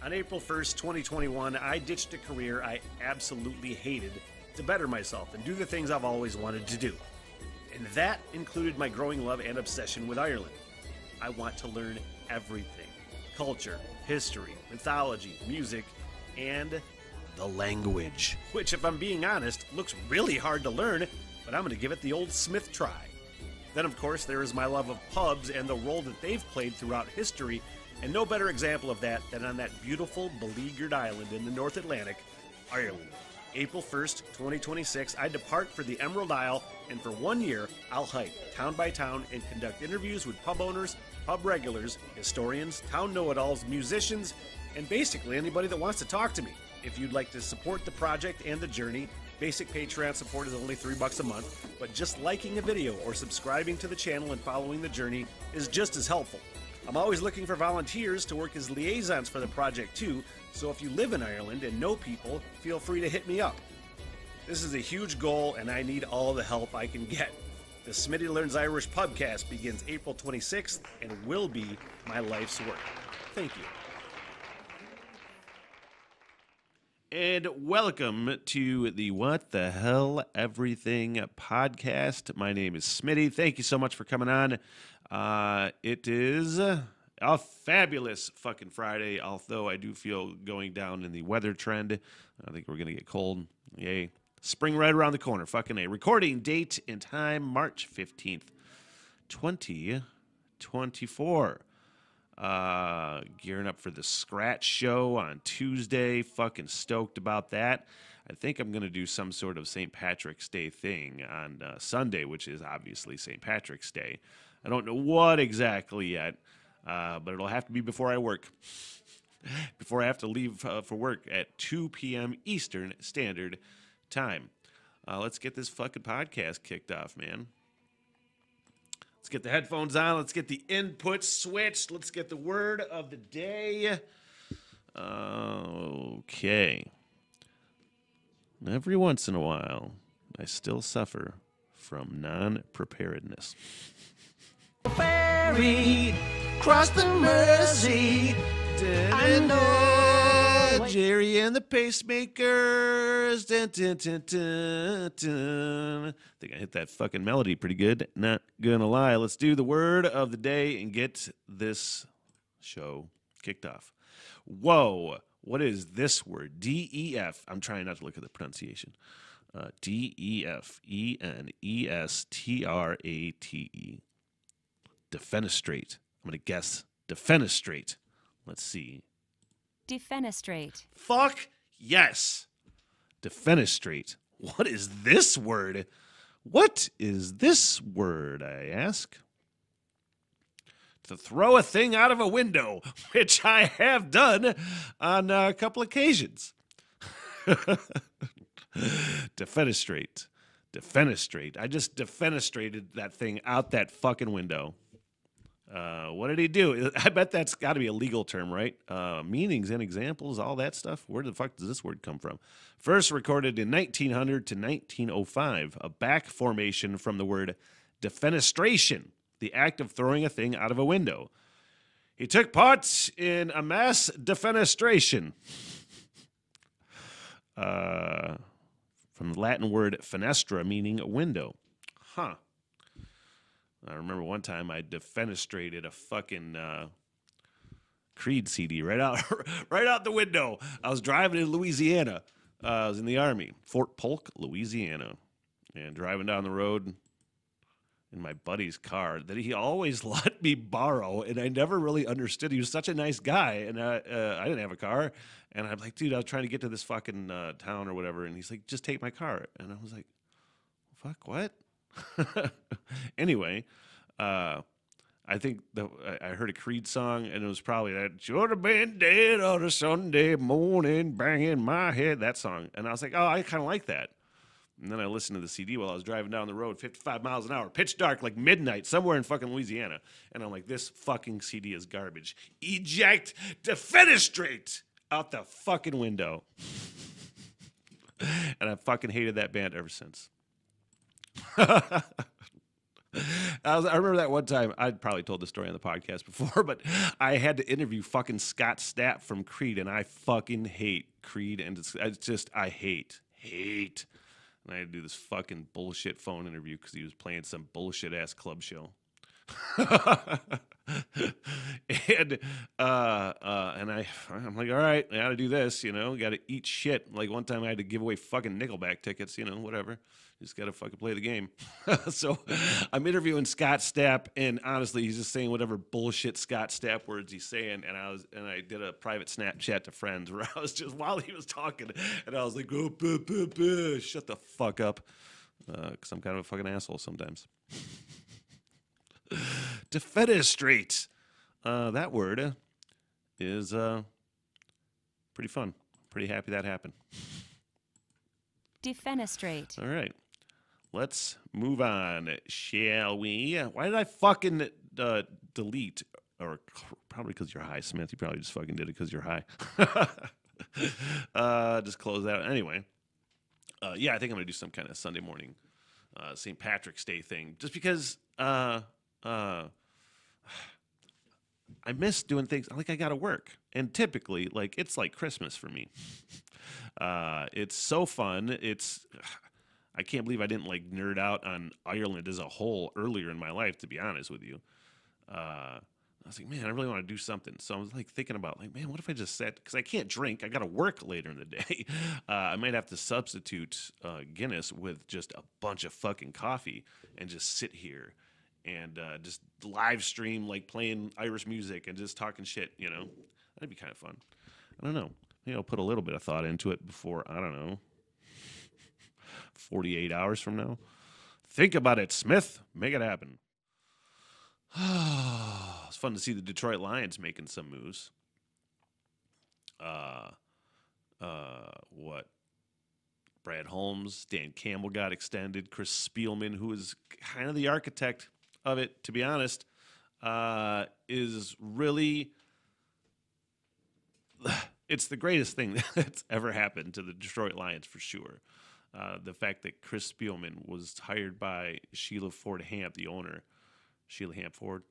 On April 1st, 2021, I ditched a career I absolutely hated to better myself and do the things I've always wanted to do. And that included my growing love and obsession with Ireland. I want to learn everything: culture, history, mythology, music, and the language. Which, if I'm being honest, looks really hard to learn, but I'm going to give it the old Smith try. Then, of course, there is my love of pubs and the role that they've played throughout history, and no better example of that than on that beautiful, beleaguered island in the North Atlantic, Ireland. April 1st, 2026, I depart for the Emerald Isle, and for 1 year, I'll hike town by town and conduct interviews with pub owners, pub regulars, historians, town know-it-alls, musicians, and basically anybody that wants to talk to me. If you'd like to support the project and the journey, basic Patreon support is only $3 a month, but just liking a video or subscribing to the channel and following the journey is just as helpful. I'm always looking for volunteers to work as liaisons for the project too, so if you live in Ireland and know people, feel free to hit me up. This is a huge goal and I need all the help I can get. The Smitty Learns Irish podcast begins April 26th and will be my life's work. Thank you. And welcome to the What the Hell Everything podcast. My name is Smitty. Thank you so much for coming on. It is a fabulous fucking Friday, although I do feel going down in the weather trend. I think we're going to get cold. Yay. Spring right around the corner. Fucking A. Recording date and time, March 15th, 2024. Gearing up for the Scratch Show on Tuesday. Fucking stoked about that. I think I'm going to do some sort of St. Patrick's Day thing on Sunday, which is obviously St. Patrick's Day. I don't know what exactly yet, but it'll have to be before I work. Before I have to leave for work at 2 p.m. Eastern Standard Time. Let's get this fucking podcast kicked off, man. Let's get the headphones on. Let's get the input switched. Let's get the word of the day. Okay. Every once in a while, I still suffer from non-preparedness. Ferry, cross the Mersey. I know. Jerry and the Pacemakers. Dun, dun, dun, dun, dun. I think I hit that fucking melody pretty good. Not gonna lie. Let's do the word of the day and get this show kicked off. Whoa. What is this word? D-E-F. I'm trying not to look at the pronunciation. D-E-F-E-N-E-S-T-R-A-T-E. Defenestrate. I'm going to guess defenestrate. Let's see. Defenestrate. Fuck yes. Defenestrate. What is this word? What is this word, I ask? To throw a thing out of a window, which I have done on a couple occasions. Defenestrate. Defenestrate. I just defenestrated that thing out that fucking window. What did he do? I bet that's got to be a legal term, right? Meanings and examples, all that stuff. Where the fuck does this word come from? First recorded in 1900 to 1905, a back formation from the word defenestration, the act of throwing a thing out of a window. He took part in a mass defenestration. From the Latin word fenestra, meaning window. Huh. I remember one time I defenestrated a fucking Creed CD right out the window. I was driving in Louisiana. I was in the Army, Fort Polk, Louisiana, and driving down the road in my buddy's car that he always let me borrow, and I never really understood. He was such a nice guy, and I didn't have a car, and I'm like, dude, I was trying to get to this fucking town or whatever, and he's like, just take my car, and I was like, fuck, what? Anyway, I think I heard a Creed song, and it was probably that should have been dead on a Sunday morning, banging my head, that song, and I was like, oh, I kind of like that. And then I listened to the CD while I was driving down the road, 55 miles an hour, pitch dark, like midnight, somewhere in fucking Louisiana. And I'm like, this fucking CD is garbage. Eject, defenestrate out the fucking window. And I fucking hated that band ever since. I remember that one time, I'd probably told the story on the podcast before, but I had to interview fucking Scott Stapp from Creed, and I fucking hate Creed, and it's just, I hate. And I had to do this fucking bullshit phone interview because he was playing some bullshit-ass club show. and I'm like, all right, I gotta do this, gotta eat shit. Like one time I had to give away fucking Nickelback tickets, whatever. You just gotta fucking play the game. So I'm interviewing Scott Stapp, and honestly, he's just saying whatever bullshit Scott Stapp words he's saying, and I did a private Snapchat to friends where I was just, while he was talking, and I was like, oh, shut the fuck up, because I'm kind of a fucking asshole sometimes. Defenestrate. That word is pretty fun. Pretty happy that happened. Defenestrate. All right. Let's move on, shall we? Why did I fucking delete? Or probably because you're high, Smith. You probably just fucking did it because you're high. Just close that out. Anyway. Yeah, I think I'm going to do some kind of Sunday morning St. Patrick's Day thing. Just because... I miss doing things like I gotta work, and typically it's like Christmas for me. It's so fun. I can't believe I didn't nerd out on Ireland as a whole earlier in my life, to be honest with you. I was like, man, I really want to do something. So I was thinking about man, what if I just sat, because I can't drink, I gotta work later in the day. I might have to substitute Guinness with just a bunch of fucking coffee and just sit here and just live stream playing Irish music and just talking shit, That'd be kind of fun. I don't know. Maybe I'll put a little bit of thought into it before, I don't know, 48 hours from now. Think about it, Smith. Make it happen. It's fun to see the Detroit Lions making some moves. What? Brad Holmes, Dan Campbell got extended. Chris Spielman, who is kind of the architect of it, to be honest, is really, it's the greatest thing that's ever happened to the Detroit Lions for sure. The fact that Chris Spielman was hired by Sheila Ford Hamp, the owner. Sheila Ford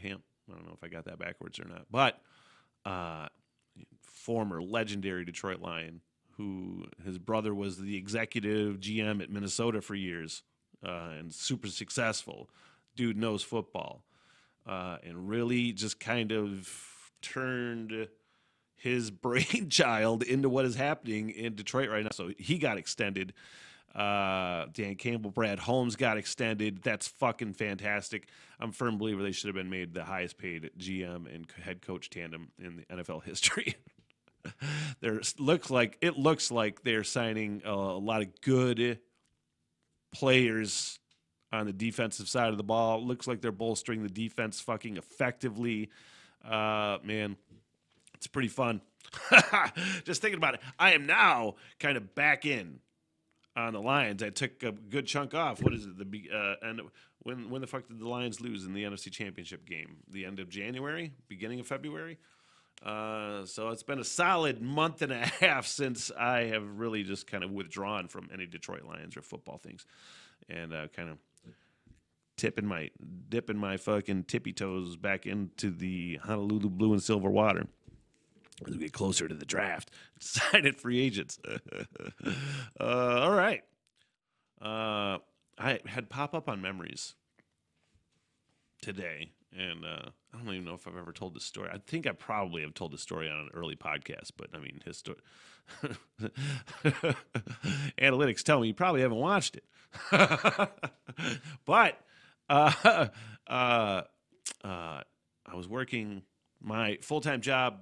Hamp. I don't know if I got that backwards or not. But former legendary Detroit Lion, who his brother was the executive GM at Minnesota for years and super successful. Dude knows football and really just kind of turned his brainchild into what is happening in Detroit right now. So he got extended. Dan Campbell, Brad Holmes got extended. That's fucking fantastic. I'm a firm believer they should have been made the highest paid GM and head coach tandem in the NFL history. It looks like they're signing a lot of good players on the defensive side of the ball. It looks like they're bolstering the defense fucking effectively. Man, it's pretty fun. Just thinking about it. I am now kind of back in on the Lions. I took a good chunk off. What is it? And when the fuck did the Lions lose in the NFC Championship game? The end of January? Beginning of February? So it's been a solid month and a half since I have really just kind of withdrawn from any Detroit Lions or football things, and kind of dipping my fucking tippy toes back into the Honolulu blue and silver water as we get closer to the draft. Signing free agents. All right. I had pop up on memories today. And I don't even know if I've ever told this story. I think I probably have told this story on an early podcast, but I mean, analytics tell me you probably haven't watched it. But I was working my full-time job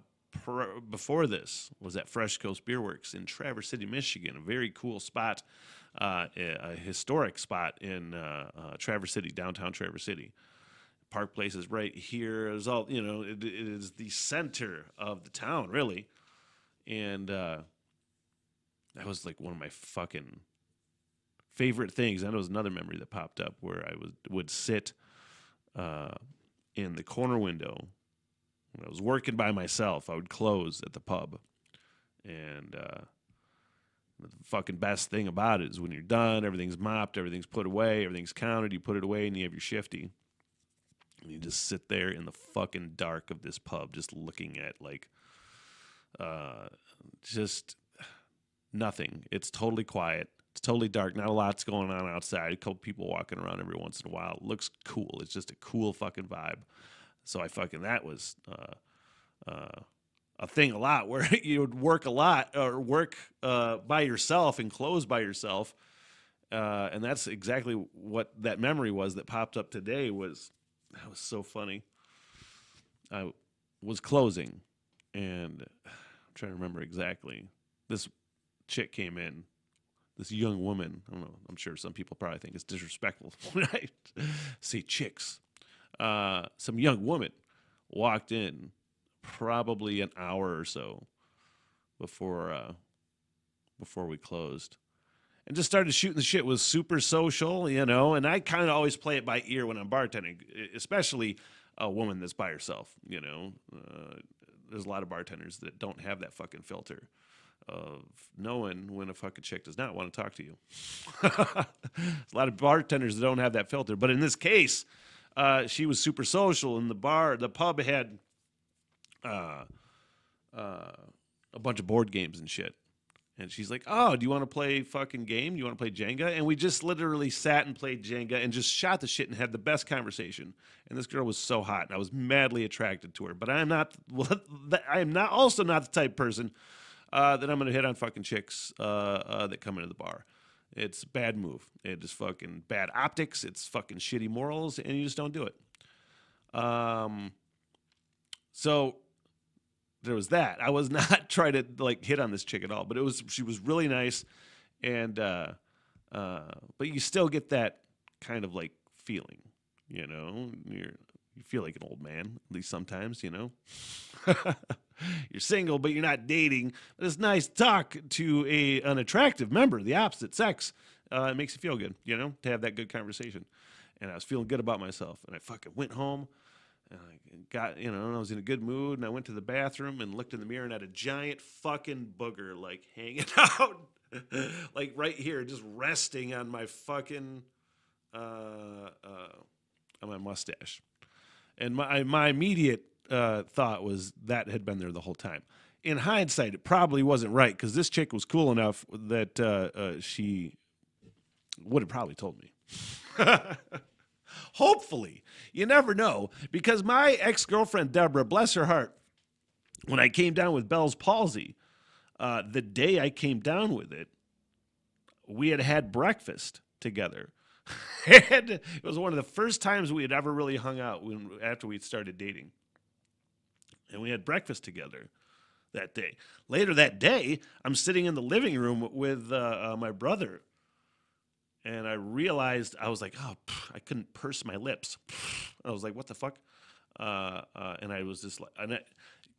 before this was at Fresh Coast Beer Works in Traverse City, Michigan, a very cool spot, a historic spot in Traverse City, downtown Traverse City. Park Place is right here. It's all, it is the center of the town, really. And that was one of my fucking favorite things. And it was another memory that popped up where I would sit in the corner window. When I was working by myself, I would close at the pub. And the fucking best thing about it is when you're done, everything's mopped, everything's put away, everything's counted, you put it away, and you have your shifty. And you just sit there in the fucking dark of this pub, just looking at like, just nothing. It's totally quiet. It's totally dark. Not a lot's going on outside. A couple people walking around every once in a while. It looks cool. It's just a cool fucking vibe. So that was a thing a lot where you would work a lot or work by yourself and close by yourself. And that's exactly what that memory was that popped up today. That was so funny. I was closing, and I'm trying to remember exactly. This chick came in, this young woman. I don't know. I'm sure some people probably think it's disrespectful when I say chicks. Some young woman walked in probably an hour or so before we closed. And just started shooting the shit, was super social, and I kind of always play it by ear when I'm bartending, especially a woman that's by herself, There's a lot of bartenders that don't have that fucking filter of knowing when a fucking chick does not want to talk to you. There's a lot of bartenders that don't have that filter. But in this case, she was super social, and the pub had a bunch of board games and shit. And she's like, oh, do you want to play fucking game? Do you want to play Jenga? And we just literally sat and played Jenga and just shot the shit and had the best conversation. And this girl was so hot, and I was madly attracted to her. But I am not also not the type of person that I'm going to hit on fucking chicks that come into the bar. It's a bad move. It is fucking bad optics. It's fucking shitty morals, and you just don't do it. So there was that. I was not trying to like hit on this chick at all, but she was really nice, and but you still get that kind of like feeling, you feel like an old man, at least sometimes, You're single, but you're not dating. But it's nice to talk to an attractive member of the opposite sex. It makes you feel good, to have that good conversation. And I was feeling good about myself, and I fucking went home. And I got, I was in a good mood, and I went to the bathroom and looked in the mirror and had a giant fucking booger, like, hanging out, like, right here, just resting on my fucking, on my mustache. And my immediate thought was that had been there the whole time. In hindsight, it probably wasn't right, because this chick was cool enough that she would have probably told me. Hopefully. You never know. Because my ex-girlfriend, Deborah, bless her heart, when I came down with Bell's palsy, the day I came down with it, we had breakfast together. And it was one of the first times we had ever really hung out after we started dating. And we had breakfast together that day. Later that day, I'm sitting in the living room with my brother. And I realized, I was like, I couldn't purse my lips. I was like, what the fuck? And I was just like, and I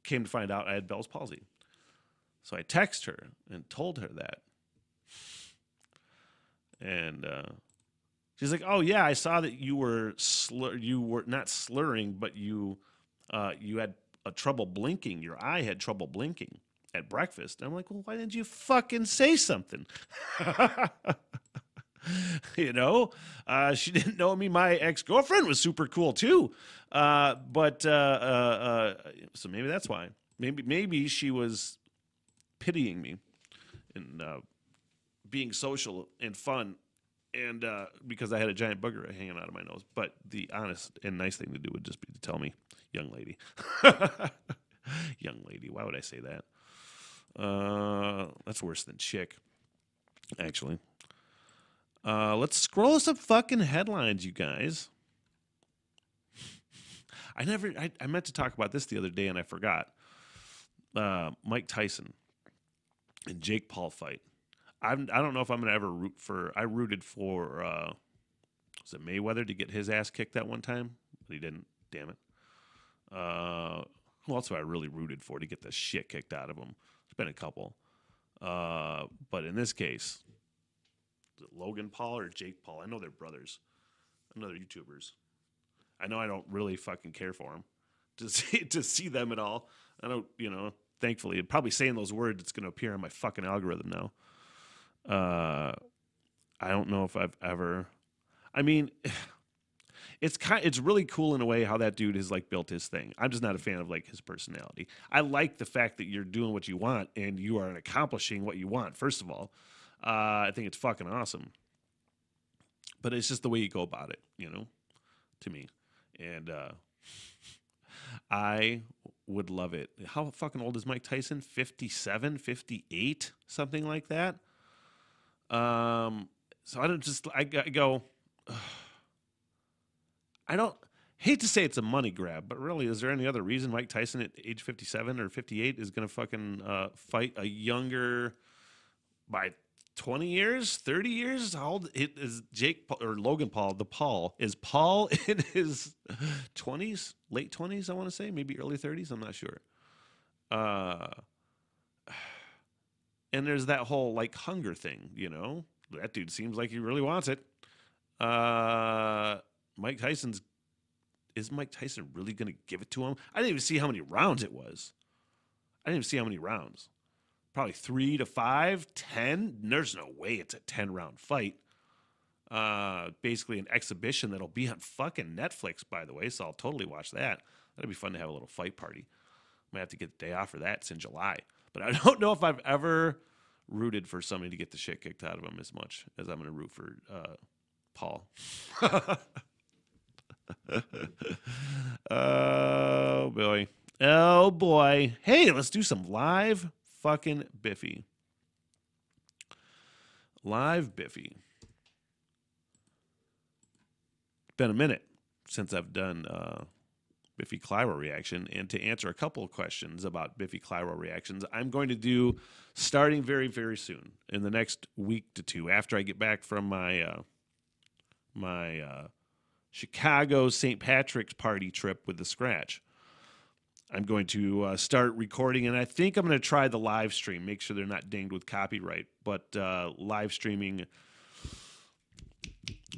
came to find out I had Bell's palsy. So I texted her and told her that. And she's like, oh yeah, I saw that you were not slurring, but you had trouble blinking. Your eye had trouble blinking at breakfast. And I'm like, well, why didn't you fucking say something? She didn't know me. My ex-girlfriend was super cool too. But so maybe that's why. Maybe she was pitying me and being social and fun, and because I had a giant booger hanging out of my nose. But the honest and nice thing to do would just be to tell me, young lady. Young lady, why would I say that? That's worse than chick, actually. Let's scroll some fucking headlines, you guys. I meant to talk about this the other day and I forgot. Mike Tyson and Jake Paul fight. I don't know if I'm going to ever root for... I rooted for... was it Mayweather to get his ass kicked that one time? But he didn't. Damn it. Who else have I really rooted for to get the shit kicked out of him? There's been a couple. But in this case... Is it Logan Paul or Jake Paul? I know they're brothers. I know they're YouTubers. I know I don't really fucking care for them to see them at all. I don't, thankfully, probably saying those words, it's going to appear on my fucking algorithm now. I don't know if I've ever... I mean, it's really cool in a way how that dude has like built his thing. I'm just not a fan of like his personality. I like the fact that you're doing what you want and you are accomplishing what you want. First of all, I think it's fucking awesome. But it's just the way you go about it, you know, to me. And I would love it. How fucking old is Mike Tyson? 57, 58, something like that. So I go. I don't hate to say it's a money grab, but really, is there any other reason Mike Tyson at age 57 or 58 is going to fucking fight a younger by 20 years, 30 years? How old is Jake or Logan Paul? Is Paul in his 20s, late 20s? I want to say maybe early 30s. I'm not sure. And there's that whole like hunger thing, you know. That dude seems like he really wants it. Is Mike Tyson really going to give it to him? I didn't even see how many rounds it was. Probably 3 to 5, 10. There's no way it's a 10-round fight. Basically an exhibition that'll be on fucking Netflix, by the way, so I'll totally watch that. That'd be fun to have a little fight party. Might have to get the day off for that. It's in July. But I don't know if I've ever rooted for somebody to get the shit kicked out of him as much as I'm going to root for Paul. Oh, boy. Oh, boy. Hey, let's do some live fucking Biffy. Live Biffy. It's been a minute since I've done Biffy Clyro reaction, and to answer a couple of questions about Biffy Clyro reactions, I'm going to do starting very, very soon, in the next week to two, after I get back from my Chicago St. Patrick's party trip with the Scratch. I'm going to start recording, and I think I'm going to try the live stream, make sure they're not dinged with copyright, but live streaming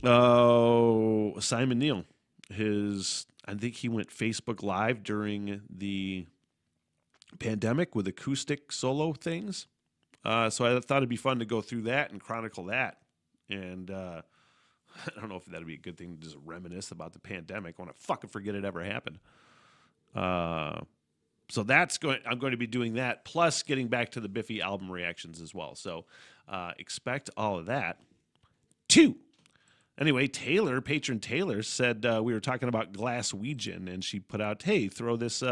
Simon Neil, I think he went Facebook Live during the pandemic with acoustic solo things. So I thought it'd be fun to go through that and chronicle that. And I don't know if that'd be a good thing to just reminisce about the pandemic. I want to fucking forget it ever happened. So I'm going to be doing that, plus getting back to the Biffy album reactions as well. So expect all of that. Anyway, patron Taylor said we were talking about Glaswegian, and she put out, hey, throw this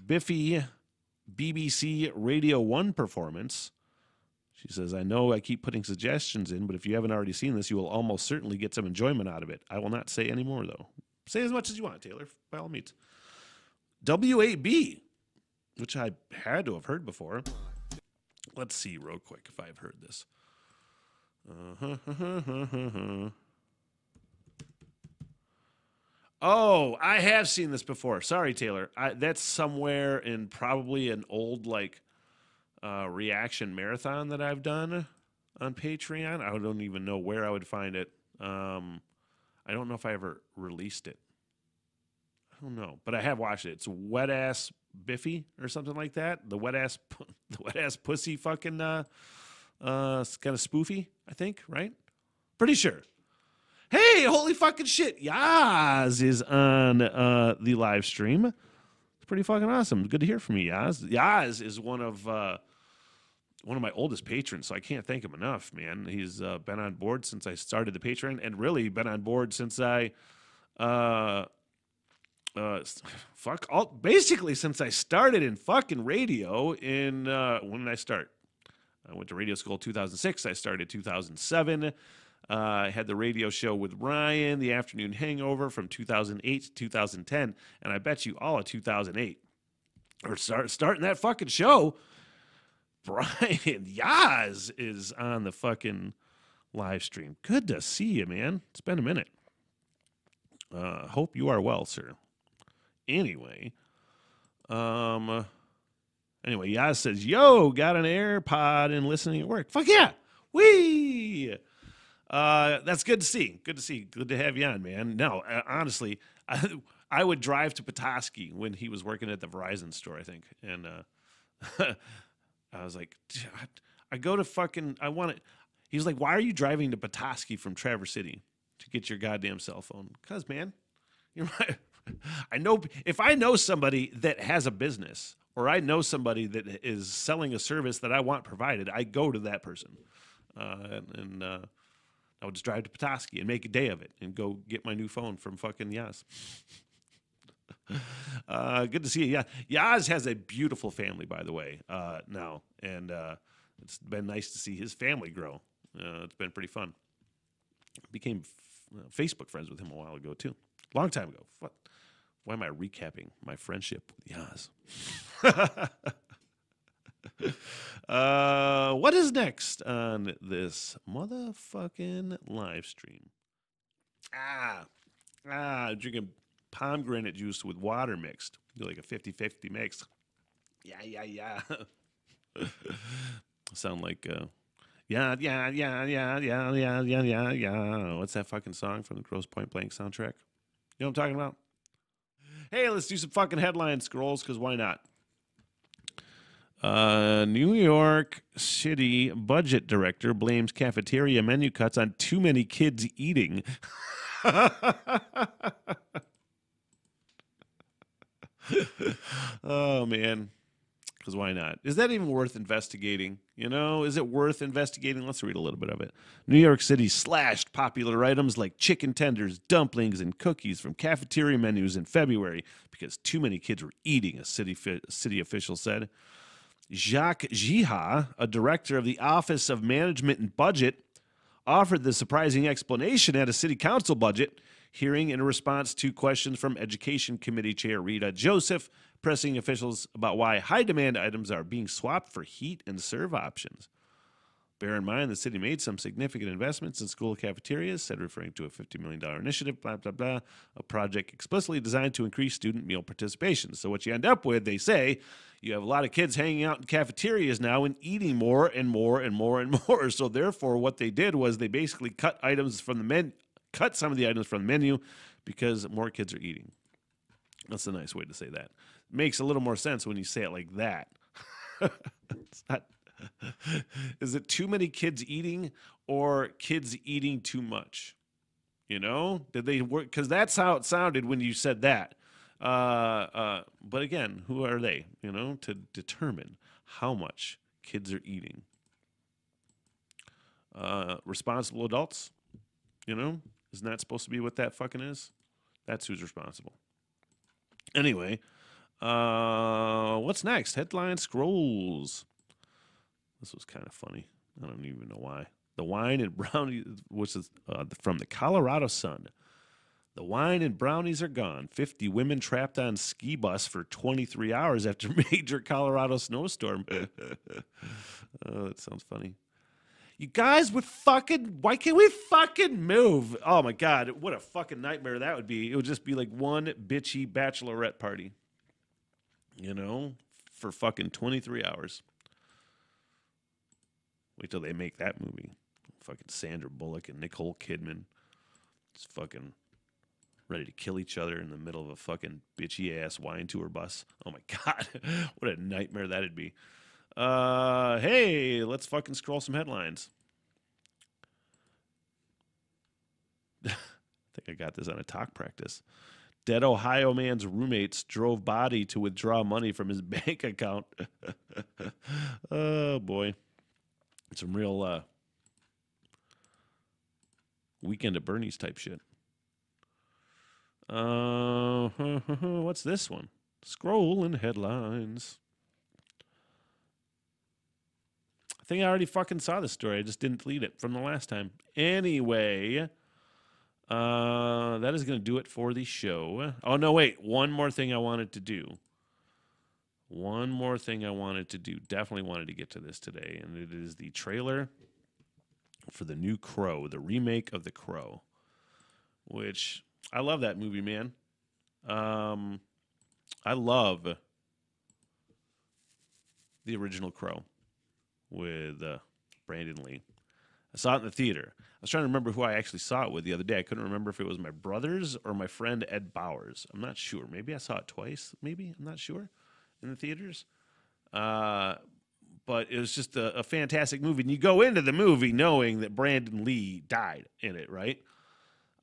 Biffy BBC Radio 1 performance. She says, I know I keep putting suggestions in, but if you haven't already seen this, you will almost certainly get some enjoyment out of it. I will not say any more, though. Say as much as you want, Taylor, by all means. WAB, which I had to have heard before. Let's see real quick if I've heard this. Oh, I have seen this before. Sorry, Taylor. That's somewhere in probably an old reaction marathon that I've done on Patreon. I don't even know where I would find it. I don't know if I ever released it. I don't know, but I have watched it. It's Wet Ass Biffy or something like that. The wet ass pussy fucking kind of spoofy, I think, right? Pretty sure. Hey, holy fucking shit. Yaz is on the live stream. It's pretty fucking awesome. Good to hear from you, Yaz. Yaz is one of my oldest patrons, so I can't thank him enough, man. He's been on board since I started the Patreon, and really been on board since I basically since I started in fucking radio in when did I start? I went to radio school 2006. I started 2007. I had the radio show with Ryan, The Afternoon Hangover, from 2008 to 2010. And I bet you all of 2008, or starting that fucking show, Brian Yaz is on the fucking live stream. Good to see you, man. It's been a minute. Hope you are well, sir. Anyway, Yaz says, yo, got an AirPod and listening at work. Fuck yeah. Whee! That's good to see. Good to see. Good to have you on, man. No, honestly, I would drive to Petoskey when he was working at the Verizon store, I think. And I was like, I go to fucking, I want it. He was like, why are you driving to Petoskey from Traverse City to get your goddamn cell phone. Because, man, you're right. I know if I know somebody that has a business or I know somebody that is selling a service that I want provided, I go to that person. And I would just drive to Petoskey and make a day of it and go get my new phone from fucking Yaz. Good to see you. Yeah, Yaz has a beautiful family, by the way, now. And it's been nice to see his family grow. It's been pretty fun. Became Facebook friends with him a while ago, too. Long time ago. What? Why am I recapping my friendship with Yaz? What is next on this motherfucking live stream? Drinking pomegranate juice with water mixed. Do like a 50-50 mix. Yeah. Sound like yeah. What's that fucking song from the Grosse Point Blank soundtrack? You know what I'm talking about? Hey, let's do some fucking headline scrolls, because why not? New York City budget director blames cafeteria menu cuts on too many kids eating. Oh, man. Because why not? Is that even worth investigating? You know, is it worth investigating? Let's read a little bit of it. New York City slashed popular items like chicken tenders, dumplings, and cookies from cafeteria menus in February because too many kids were eating, a city official said. Jacques Jiha, a director of the Office of Management and Budget, offered the surprising explanation at a city council budget hearing in response to questions from Education Committee Chair Rita Joseph, pressing officials about why high-demand items are being swapped for heat and serve options. Bear in mind, the city made some significant investments in school cafeterias, said referring to a $50 million initiative, blah, blah, blah, a project explicitly designed to increase student meal participation. So what you end up with, they say, you have a lot of kids hanging out in cafeterias now and eating more and more and more and more. So therefore, what they did was they basically cut some of the items from the menu because more kids are eating. That's a nice way to say that. Makes a little more sense when you say it like that. It's not. Is it too many kids eating or kids eating too much? You know, did they work? Because that's how it sounded when you said that. But again, who are they, you know, to determine how much kids are eating? Responsible adults, you know, isn't that supposed to be what that fucking is? That's who's responsible. Anyway, what's next? Headline scrolls. This was kind of funny. I don't even know why. The wine and brownies, which is from the Colorado Sun. The wine and brownies are gone. 50 women trapped on ski bus for 23 hours after major Colorado snowstorm. Oh, that sounds funny. You guys would why can't we fucking move? Oh my God, what a fucking nightmare that would be. It would just be like one bitchy bachelorette party, you know, for fucking 23 hours. Wait till they make that movie. Fucking Sandra Bullock and Nicole Kidman just fucking ready to kill each other in the middle of a fucking bitchy ass wine tour bus. Oh my God, what a nightmare that'd be. Hey, let's fucking scroll some headlines. I think I got this on a talk practice. Dead Ohio man's roommates drove body to withdraw money from his bank account. Oh, boy. Some real Weekend at Bernie's type shit. What's this one? Scrolling headlines. I think I already fucking saw this story. I just didn't delete it from the last time. Anyway, that is going to do it for the show. Oh, no, wait. One more thing I wanted to do. Definitely wanted to get to this today, and it is the trailer for the new Crow, the remake of The Crow, which I love that movie, man. I love the original Crow with Brandon Lee. I saw it in the theater. I was trying to remember who I actually saw it with the other day. I couldn't remember if it was my brothers or my friend Ed Bowers. I'm not sure. Maybe I saw it twice. Maybe. I'm not sure. In the theaters. But it was just a fantastic movie. And you go into the movie knowing that Brandon Lee died in it, right?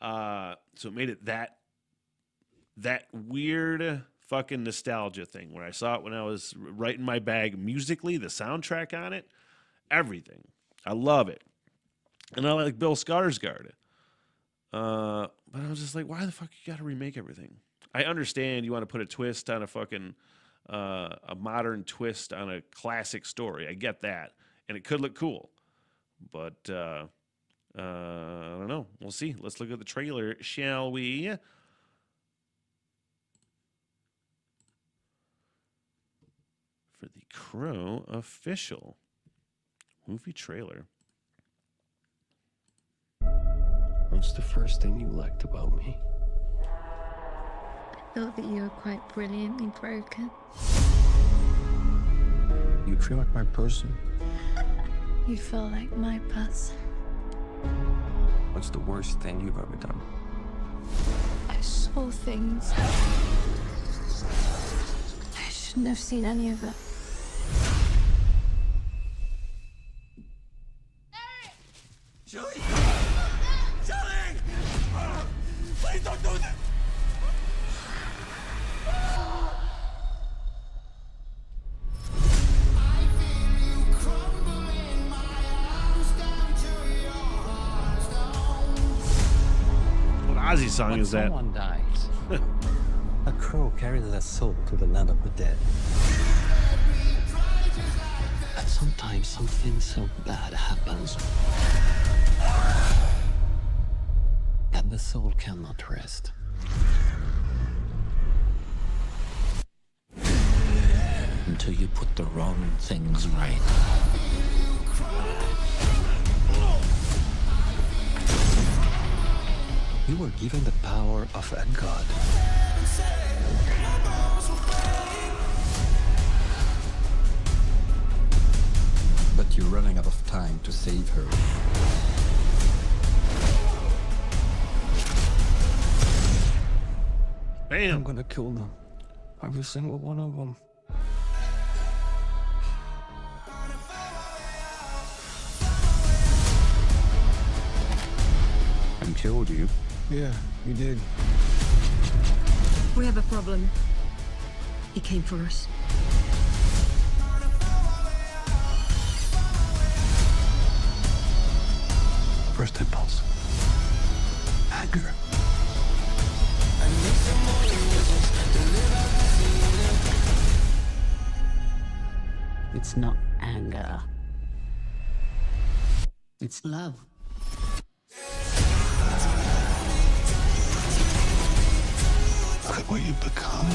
So it made it that weird fucking nostalgia thing where I saw it when I was right in my bag musically, the soundtrack on it, everything. I love it. And I like Bill Skarsgård. But I was just like, why the fuck you gotta remake everything? I understand you want to put a twist on a fucking a modern twist on a classic story. I get that. And it could look cool. But I don't know. We'll see. Let's look at the trailer, shall we? For the Crow official movie trailer. What's the first thing you liked about me? I thought that you were quite brilliantly broken. You feel like my person. You feel like my person. What's the worst thing you've ever done? I saw things. I shouldn't have seen any of it. Julie! Julie! Please don't do that! What Ozzy song When is that? someone dies, a crow carries their soul to the land of the dead. And sometimes something so bad happens that the soul cannot rest. Until you put the wrong things right. You were given the power of a god. But you're running out of time to save her. I'm Bam. gonna kill them. Every single one of them. I killed you. Yeah, you did. We have a problem. He came for us. First impulse. Anger. It's not anger. It's love. Look at what you've become.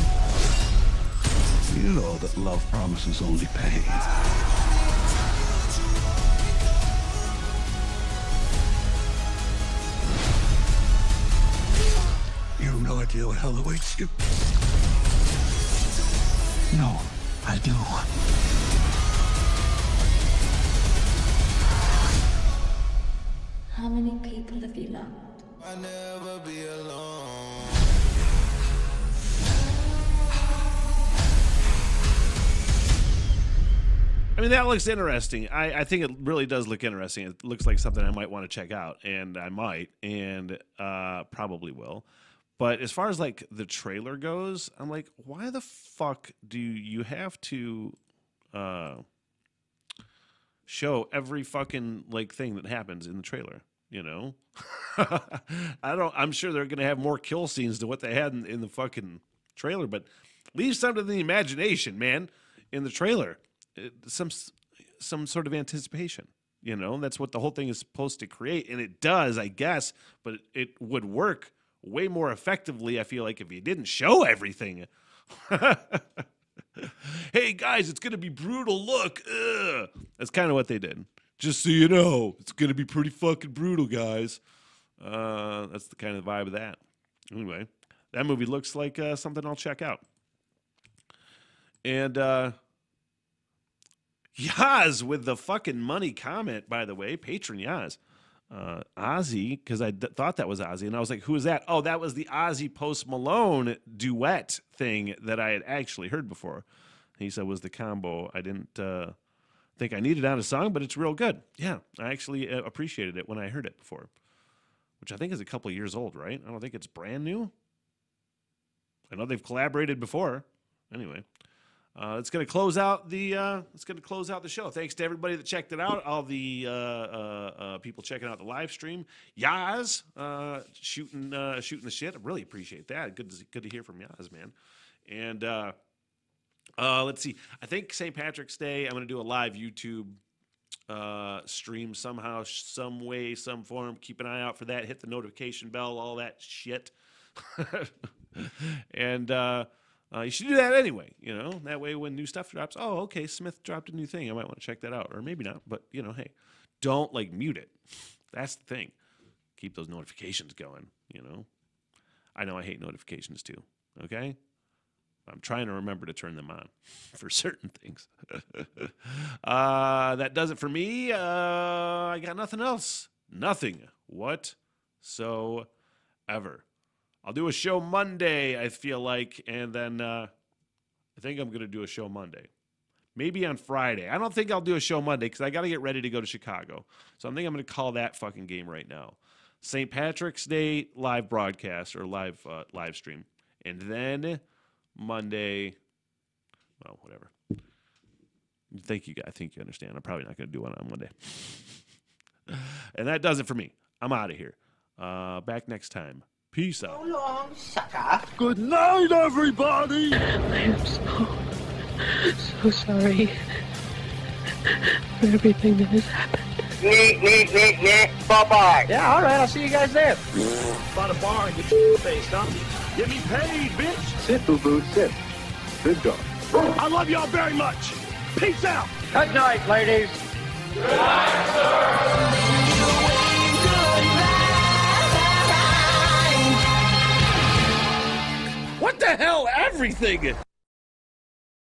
You know that love promises only pain. You have no idea what hell awaits you. No, I do. How many people have you loved? I'll never be alone. I mean, that looks interesting. I think it really does look interesting. It looks like something I might want to check out, and I might, and probably will. But as far as like the trailer goes, I'm like, why the fuck do you have to show every fucking like thing that happens in the trailer? You know, I'm sure they're gonna have more kill scenes than what they had in the fucking trailer, but leave some to the imagination, man. In the trailer, some sort of anticipation. You know, that's what the whole thing is supposed to create, and it does, I guess. But it would work way more effectively, I feel like, if you didn't show everything. Hey guys, it's gonna be brutal. Look, ugh. That's kind of what they did. Just so you know, it's gonna be pretty fucking brutal, guys. That's the kind of vibe of that. Anyway, that movie looks like something I'll check out. And Yaz with the fucking money comment, by the way, patron Yaz. Ozzy, because I thought that was Ozzy, and I was like, who is that? Oh, that was the Ozzy Post Malone duet thing that I had actually heard before. He said was the combo. I didn't think I needed on a song, but it's real good. Yeah, I actually appreciated it when I heard it before. which I think is a couple years old, right? I don't think it's brand new. I know they've collaborated before. Anyway, it's going to close out the show. Thanks to everybody that checked it out. All the people checking out the live stream. Yaz shooting the shit. I really appreciate that. Good to hear from Yaz, man. And let's see. I think St. Patrick's Day, I'm going to do a live YouTube stream somehow, some way, some form. Keep an eye out for that. Hit the notification bell, all that shit. And you should do that anyway, you know. That way when new stuff drops, oh, okay, Smith dropped a new thing. I might want to check that out. Or maybe not, but, you know, hey, don't, like, mute it. That's the thing. Keep those notifications going, you know. I know I hate notifications too, okay? I'm trying to remember to turn them on for certain things. That does it for me. I got nothing else. Nothing whatsoever. I'll do a show Monday, I feel like, and then I think I'm going to do a show Monday. Maybe on Friday. I don't think I'll do a show Monday because I got to get ready to go to Chicago. So I think I'm going to call that fucking game right now. St. Patrick's Day live broadcast or live stream. And then Monday, well, whatever. I think you understand. I'm probably not going to do one on Monday. And that does it for me. I'm out of here. Back next time. Peace out. So long, sucker. Good night, everybody! I am so sorry for everything that has happened. Bye-bye. Yeah, all right, I'll see you guys there. By the bar and get your face, huh? Get me paid, bitch! Sit, boo-boo, sit. Good dog. I love y'all very much! Peace out! Good night, ladies. Good night, sir. What the hell? Everything!